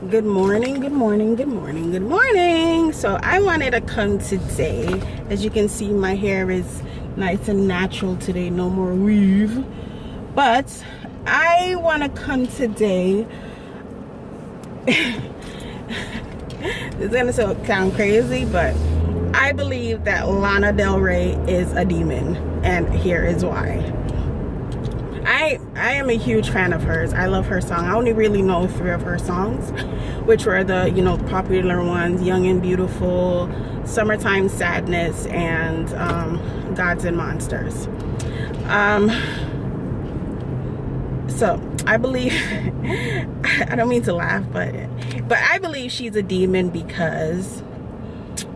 Good morning, good morning, good morning, good morning. So I wanted to come today. As you can see, my hair is nice and natural today, no more weave. But I want to come today. It's gonna sound crazy, but I believe that Lana Del Rey is a demon, and here is why. I am a huge fan of hers. I love her song. I only really know 3 of her songs, which were the popular ones: Young and Beautiful, Summertime Sadness, and Gods and Monsters. So I believe I don't mean to laugh, but I believe she's a demon because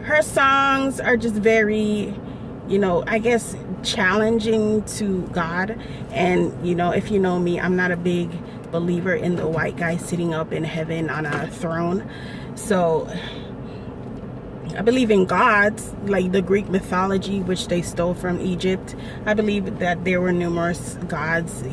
her songs are just very, I guess, challenging to God. And if you know me, I'm not a big believer in the white guy sitting up in heaven on a throne. So I believe in gods, like the Greek mythology, which they stole from Egypt. I believe that there were numerous gods,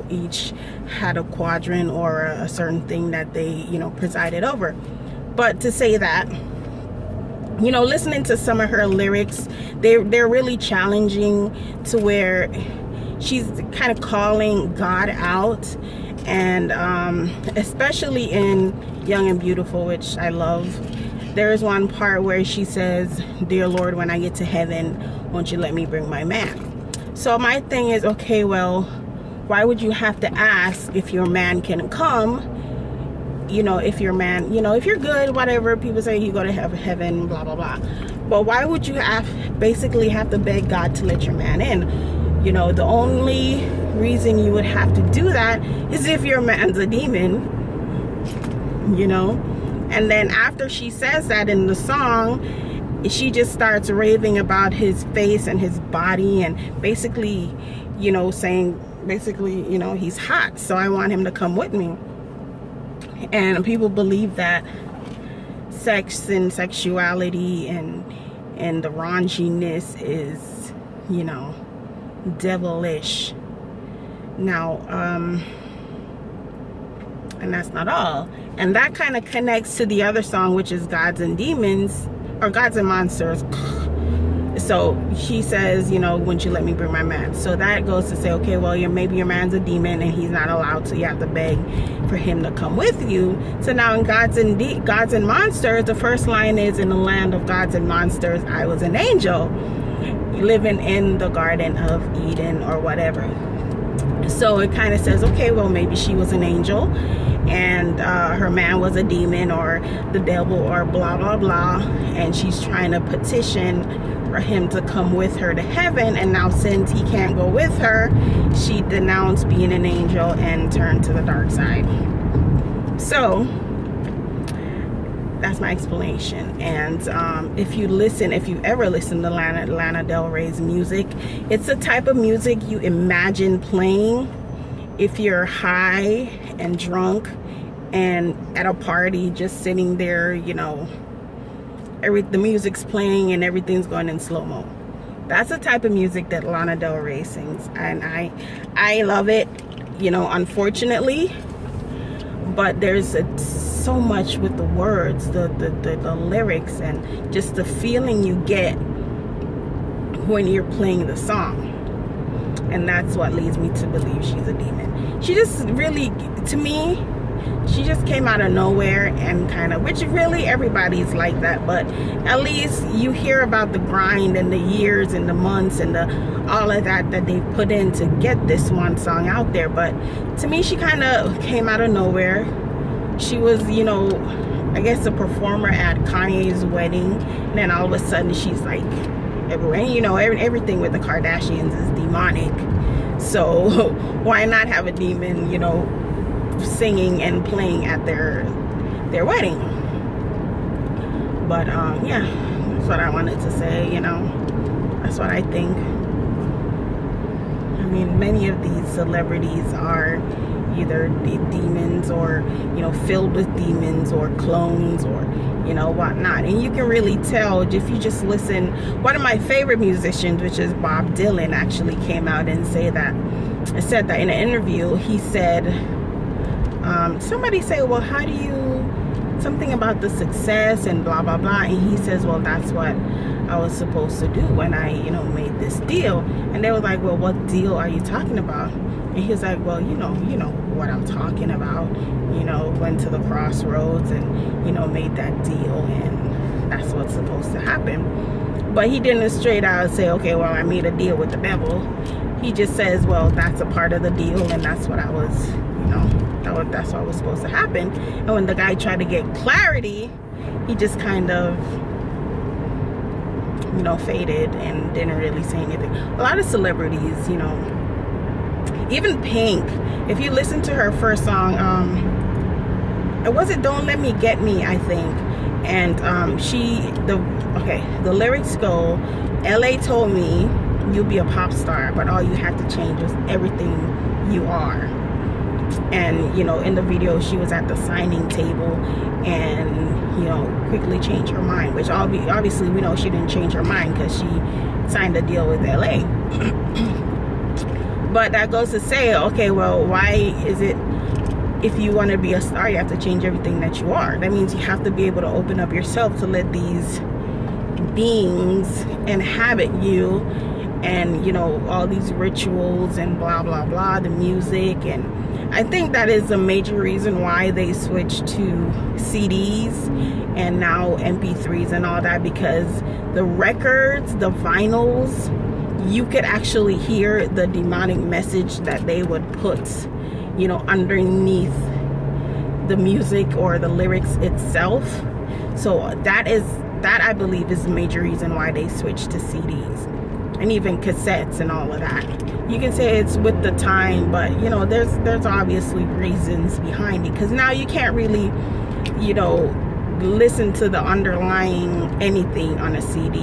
each had a quadrant or a certain thing that they, presided over. But to say that, listening to some of her lyrics, they're really challenging, to where she's kind of calling God out. And especially in Young and Beautiful, which I love, there is one part where she says, "Dear Lord, when I get to heaven, won't you let me bring my man?" So my thing is, okay, well, why would you have to ask if your man can come? If your man, if you're good, whatever, people say you go to heaven, blah, blah, blah. But why would you basically have to beg God to let your man in? The only reason you would have to do that is if your man's a demon, And then after she says that in the song, she just starts raving about his face and his body, and basically, saying, he's hot, so I want him to come with me. And people believe that sex and sexuality and the raunchiness is, devilish. Now, and that's not all. And that kind of connects to the other song, which is Gods and Demons, or Gods and Monsters. So she says, wouldn't you let me bring my man? So that goes to say, okay, well, maybe your man's a demon and he's not allowed, so you have to beg for him to come with you. So now in Gods and Monsters, the first line is, "In the land of gods and monsters, I was an angel, living in the Garden of Eden," or whatever. So it kind of says, okay, well, maybe she was an angel and her man was a demon or the devil or blah, blah, blah. And she's trying to petition for him to come with her to heaven. And now, since he can't go with her, she denounced being an angel and turned to the dark side. So that's my explanation. And if you ever listen to Lana Del Rey's music, it's the type of music you imagine playing if you're high and drunk and at a party, just sitting there, the music's playing and everything's going in slow-mo. That's the type of music that Lana Del Rey sings, and I love it, unfortunately. But there's so much with the words, the lyrics, and just the feeling you get when you're playing the song. And that's what leads me to believe she's a demon. She just really, to me, she just came out of nowhere, and which really everybody's like that, but at least you hear about the grind and the years and the months and all of that they put in to get this one song out there. But to me, she kind of came out of nowhere. She was, I guess, a performer at Kanye's wedding, and then all of a sudden she's like everywhere. And everything with the Kardashians is demonic, so why not have a demon, singing and playing at their wedding? But yeah, that's what I wanted to say. That's what I think. I mean, many of these celebrities are either demons or filled with demons, or clones, or whatnot. And you can really tell if you just listen. One of my favorite musicians, which is Bob Dylan, actually came out and said that in an interview. He said, somebody say, well, how do you something about the success and blah blah blah. And he says, well, that's what I was supposed to do when I, you know, made this deal. And they were like, well, what deal are you talking about? And he was like, well, you know what I'm talking about. You know, went to the crossroads and, you know, made that deal, and that's what's supposed to happen. But he didn't straight out say, okay, well, I made a deal with the devil. He just says, well, that's a part of the deal, and that's what I was, you know, that's what was supposed to happen. And when the guy tried to get clarity, he just kind of, you know, faded and didn't really say anything. A lot of celebrities, you know, even Pink, if you listen to her first song, it wasn't Don't Let Me Get Me, I think. And the lyrics go, LA told me you'll be a pop star, but all you had to change was everything you are. And, you know, in the video, she was at the signing table and, you know, quickly changed her mind, which obviously we know she didn't change her mind because she signed a deal with LA. But that goes to say, okay, well, why is it if you want to be a star, you have to change everything that you are? That means you have to be able to open up yourself to let these beings inhabit you, and, you know, all these rituals and blah blah blah, the music. And I think that is a major reason why they switched to CDs and now MP3s and all that, because the records, the vinyls, you could actually hear the demonic message that they would put, you know, underneath the music or the lyrics itself. So that I believe is the major reason why they switched to CDs and even cassettes and all of that. You can say it's with the time, but, you know, there's obviously reasons behind it, because now you can't really, you know, listen to the underlying anything on a CD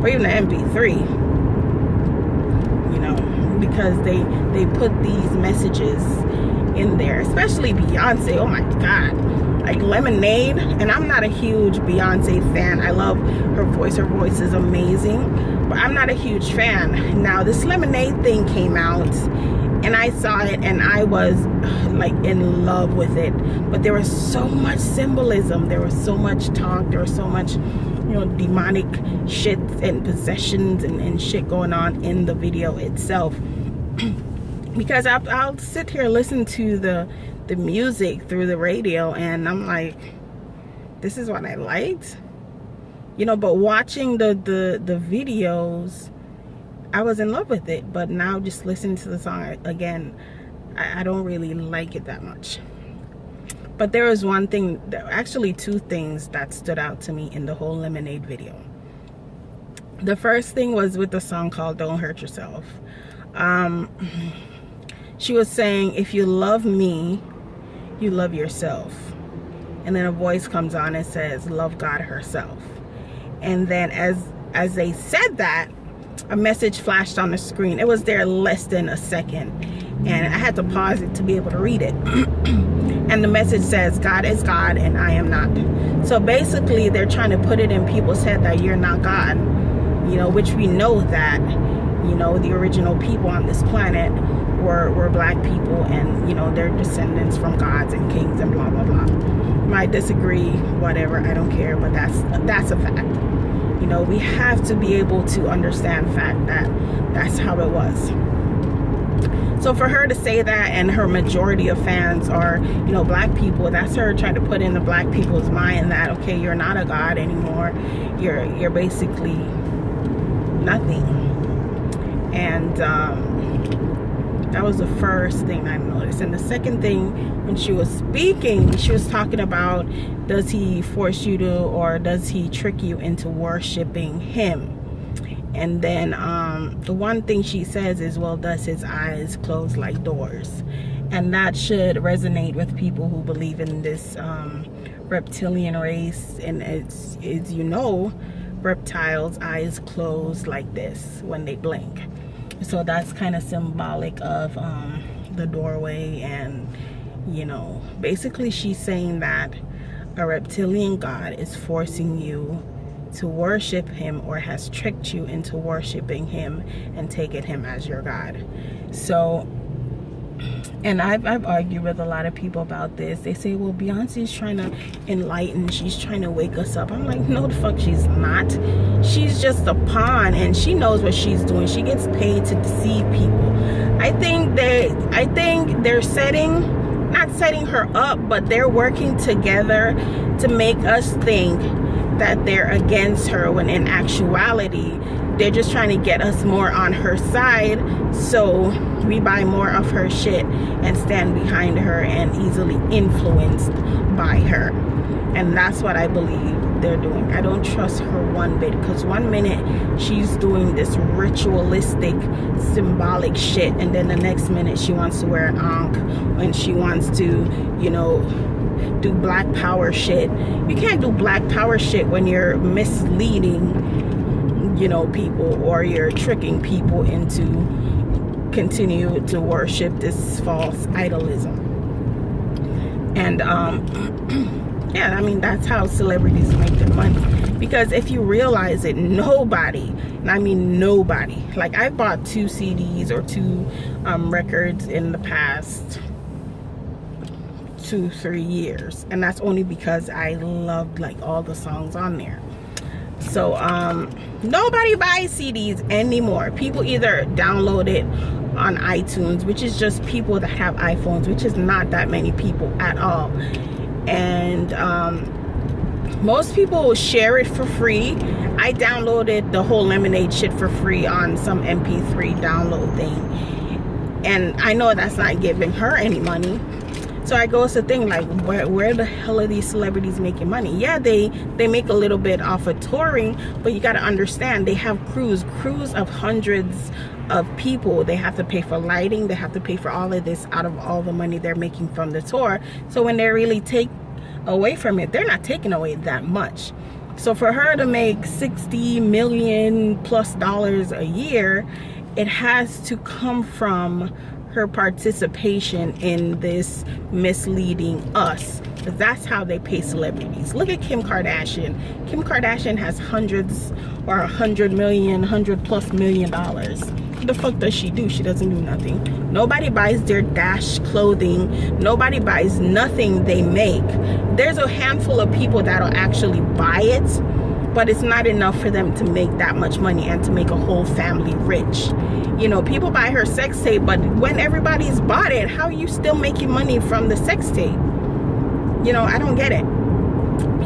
or even an MP3, you know, because they put these messages in there, especially Beyonce. Oh my God, like Lemonade. And I'm not a huge Beyonce fan. I love her voice. Her voice is amazing, but I'm not a huge fan. Now this Lemonade thing came out and I saw it and I was like in love with it, but there was so much symbolism, there was so much talk, there was so much, you know, demonic shit and possessions and shit going on in the video itself. Because I'll sit here and listen to the music through the radio and I'm like, this is what I liked, you know. But watching the videos, I was in love with it. But now just listening to the song again, I don't really like it that much. But there was one thing, actually two things that stood out to me in the whole Lemonade video. The first thing was with the song called Don't Hurt Yourself. She was saying, if you love me, you love yourself. And then a voice comes on and says, love God herself. And then as they said that, a message flashed on the screen. It was there less than a second, and I had to pause it to be able to read it. And the message says, God is God and I am not. So basically they're trying to put it in people's head that you're not God, you know, which we know that, you know, the original people on this planet were black people, and, you know, they're descendants from gods and kings and blah blah blah. Might disagree, whatever, I don't care, but that's a fact. You know, we have to be able to understand fact that that's how it was. So for her to say that, and her majority of fans are, you know, black people, that's her trying to put in the black people's mind that, okay, you're not a god anymore, you're basically nothing. And that was the first thing I noticed. And the second thing, when she was speaking, she was talking about, does he force you to, or does he trick you into worshiping him? And then the one thing she says is, well, does his eyes close like doors? And that should resonate with people who believe in this reptilian race. And it's, you know, reptiles' eyes close like this when they blink. So that's kind of symbolic of the doorway. And, you know, basically she's saying that a reptilian god is forcing you to worship him, or has tricked you into worshiping him and taking him as your god. So And I've argued with a lot of people about this. They say, well, Beyonce's trying to enlighten, she's trying to wake us up. I'm like, no the fuck she's not. She's just a pawn, and she knows what she's doing. She gets paid to deceive people. I think they're not setting her up, but they're working together to make us think that they're against her, when in actuality they're just trying to get us more on her side, so we buy more of her shit and stand behind her and easily influenced by her. And that's what I believe they're doing. I don't trust her one bit, because one minute she's doing this ritualistic, symbolic shit, and then the next minute she wants to wear an ankh, and she wants to, you know, do black power shit. You can't do black power shit when you're misleading, you know, people, or you're tricking people into continue to worship this false idolism. And yeah, I mean, that's how celebrities make their money. Because if you realize it, nobody, and I mean nobody, like I bought 2 CDs or 2 records in the past 2-3 years, and that's only because I loved like all the songs on there. So nobody buys CDs anymore. People either download it on iTunes, which is just people that have iPhones, which is not that many people at all. And most people share it for free. I downloaded the whole Lemonade shit for free on some MP3 download thing, and I know that's not giving her any money. So I go to think, like, where the hell are these celebrities making money? Yeah, they make a little bit off of touring, but you got to understand, they have crews of hundreds of people. They have to pay for lighting, they have to pay for all of this out of all the money they're making from the tour. So when they really take away from it, they're not taking away that much. So for her to make $60 million plus a year, it has to come from her participation in this misleading us. That's how they pay celebrities. Look at Kim Kardashian. Kim Kardashian has hundreds or $100 plus million. What the fuck does she do? She doesn't do nothing. Nobody buys their Dash clothing. Nobody buys nothing they make. There's a handful of people that'll actually buy it, but it's not enough for them to make that much money and to make a whole family rich. You know, people buy her sex tape, but when everybody's bought it, how are you still making money from the sex tape? You know, I don't get it.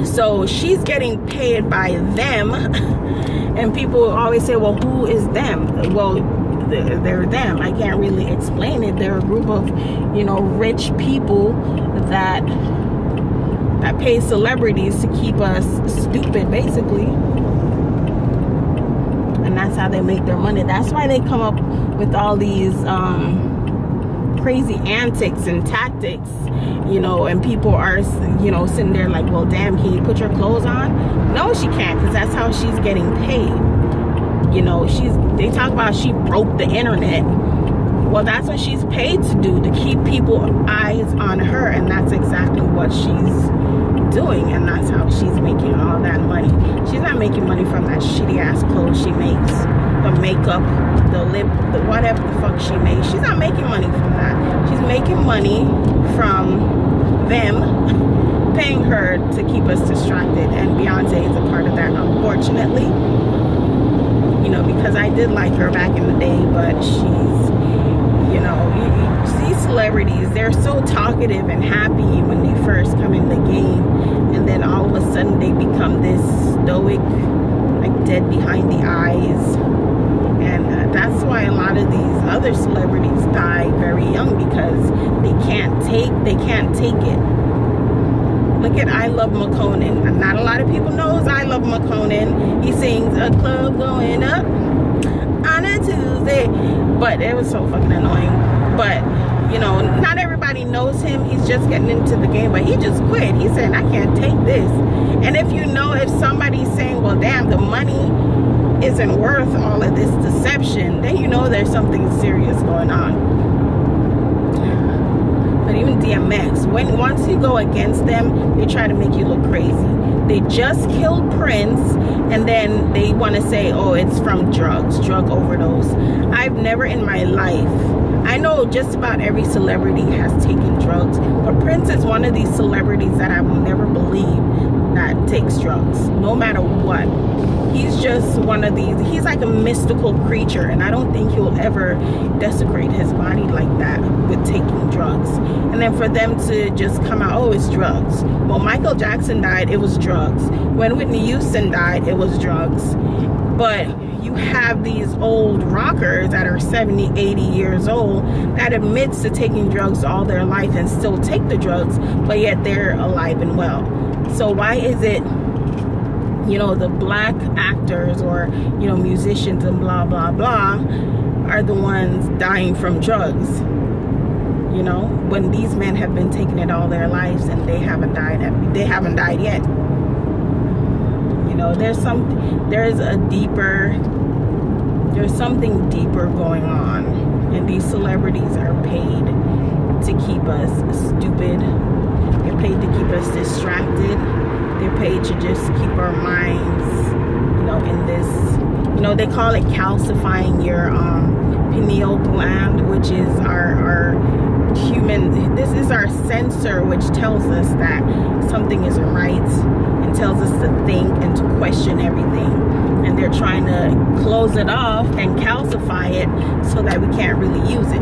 So she's getting paid by them, and people always say, well, who is them? Well, they're them. I can't really explain it. They're a group of, you know, rich people that pay celebrities to keep us stupid, basically. And that's how they make their money. That's why they come up with all these crazy antics and tactics, you know, and people are, you know, sitting there like, well, damn, can you put your clothes on? No, she can't, because that's how she's getting paid. You know, they talk about she broke the internet. Well, that's what she's paid to do, to keep people's eyes on her, and that's exactly what she's doing, and that's how she's making all that money. She's not making money from that shitty ass clothes she makes, the makeup, the lip, the whatever the fuck she makes. She's not making money from that. She's making money from them paying her to keep us distracted, and Beyonce is a part of that, unfortunately. You know, because I did like her back in the day, but she's, you know, these celebrities, they're so talkative and happy when they first come in the game, and then all of a sudden they become this stoic, like dead behind the eyes. And that's why a lot of these other celebrities die very young, because they can't take it. Look at I Love McConan. Not a lot of people knows I Love McConan. He sings "A Club Going Up on a Tuesday," but it was so fucking annoying. But you know, not everybody knows him. He's just getting into the game, but he just quit. He said, I can't take this. And if you know, if somebody's saying, well, damn, the money isn't worth all of this deception, then you know there's something serious going on. But even DMX, once you go against them, they try to make you look crazy. They just killed Prince, and then they want to say, oh, it's from drug overdose. I've never in my life I know just about every celebrity has taken drugs, but Prince is one of these celebrities that I will never believe that takes drugs, no matter what. He's just one of these, he's like a mystical creature, and I don't think he'll ever desecrate his body like that with taking drugs. And then for them to just come out, oh, it's drugs. Well, Michael Jackson died, it was drugs. When Whitney Houston died, it was drugs. But you have these old rockers that are 70, 80 years old that admits to taking drugs all their life and still take the drugs, but yet they're alive and well. So why is it, you know, the black actors or, you know, musicians and blah, blah, blah are the ones dying from drugs, you know, when these men have been taking it all their lives and they haven't died yet. You know, there's something deeper going on, and these celebrities are paid to keep us stupid. They're paid to keep us distracted. They're paid to just keep our minds, you know, in this, you know, they call it calcifying your pineal gland, which is our human, this is our sensor which tells us that something isn't right and tells us to think and to question everything. And they're trying to close it off and calcify it so that we can't really use it.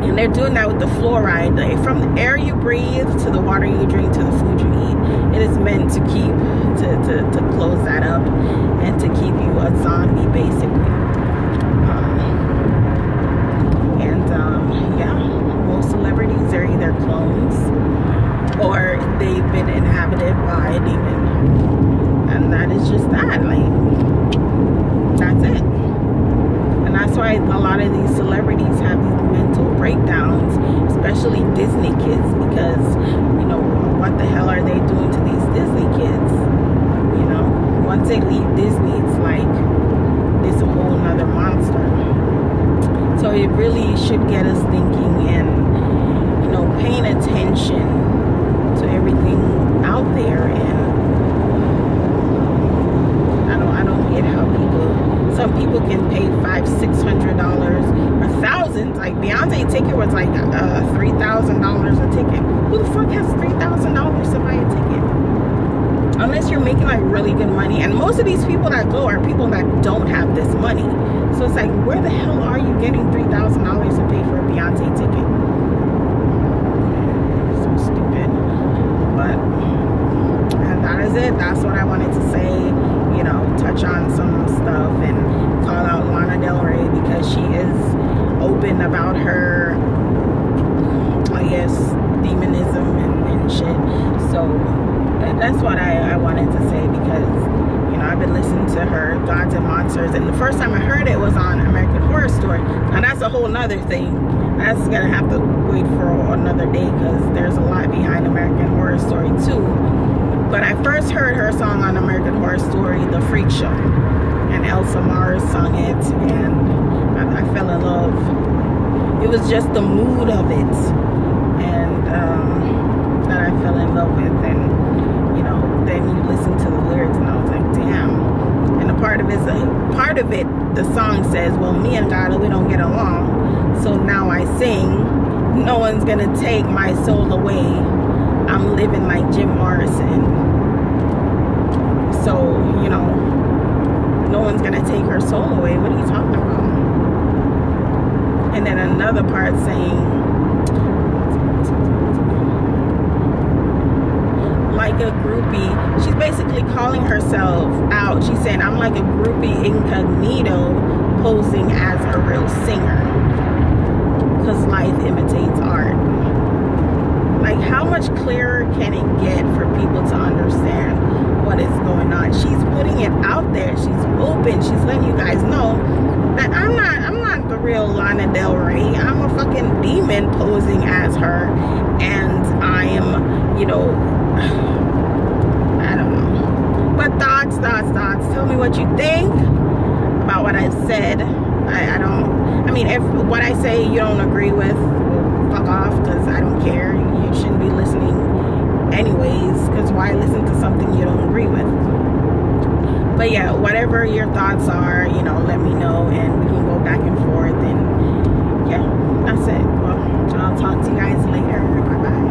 And they're doing that with the fluoride. From the air you breathe to the water you drink to the food you eat, it is meant to keep, to close that up and to keep you a zombie, basically. Yeah, most celebrities are either clones or they've been inhabited by a demon. And that is just that, like, that's it. And that's why a lot of these celebrities have these mental breakdowns, especially Disney kids, because, you know, what the hell are they doing to these Disney kids? You know, once they leave Disney, it's like it's a whole nother monster. So it really should get us thinking and, you know, paying attention to everything out there. And I don't get how some people can pay $500-600 or thousands. Like Beyonce ticket was like $3,000 a ticket. Who the fuck has $3,000 to buy a ticket? Unless you're making like really good money. And most of these people that go are people that don't have this money. So it's like, where the hell are you getting $3,000 to pay for a Beyonce ticket? So stupid. But that is it. That's what I wanted to say. You know, touch on some stuff and call out Lana Del Rey because she is open about her, I guess, demonism and shit. So that's what I wanted to say because, you know, I've been listening to her Gods and Monsters, and the first time I heard it was on American Horror Story. Now that's a whole nother thing. That's gonna have to wait for another day because there's a lot behind American Horror Story too. But I first heard her song on American Horror Story, The Freak Show, and Elsa Mars sung it, and I fell in love. It was just the mood of it, and that I fell in love with. And you know, then you listen to the lyrics, and I was like, damn. And a part of it, the song says, well, me and God, we don't get along, so now I sing, no one's gonna take my soul away. I'm living like Jim Morrison. So, you know, no one's gonna take her soul away. What are you talking about? And then another part saying, like a groupie. She's basically calling herself out. She's saying, I'm like a groupie incognito posing as a real singer. Because life imitates art. Like, how much clearer can it get for people to understand what is going on? She's putting it out there. She's open. She's letting you guys know that I'm not the real Lana Del Rey. I'm a fucking demon posing as her, and I am, you know, I don't know. But thoughts. Tell me what you think about what I've said. I mean, if what I say you don't agree with, fuck off, because I don't care. You shouldn't be listening anyways, because why listen to something you don't agree with? But yeah, whatever your thoughts are, you know, let me know, and we can go back and forth and, yeah, that's it. Well, I'll talk to you guys later. Bye bye.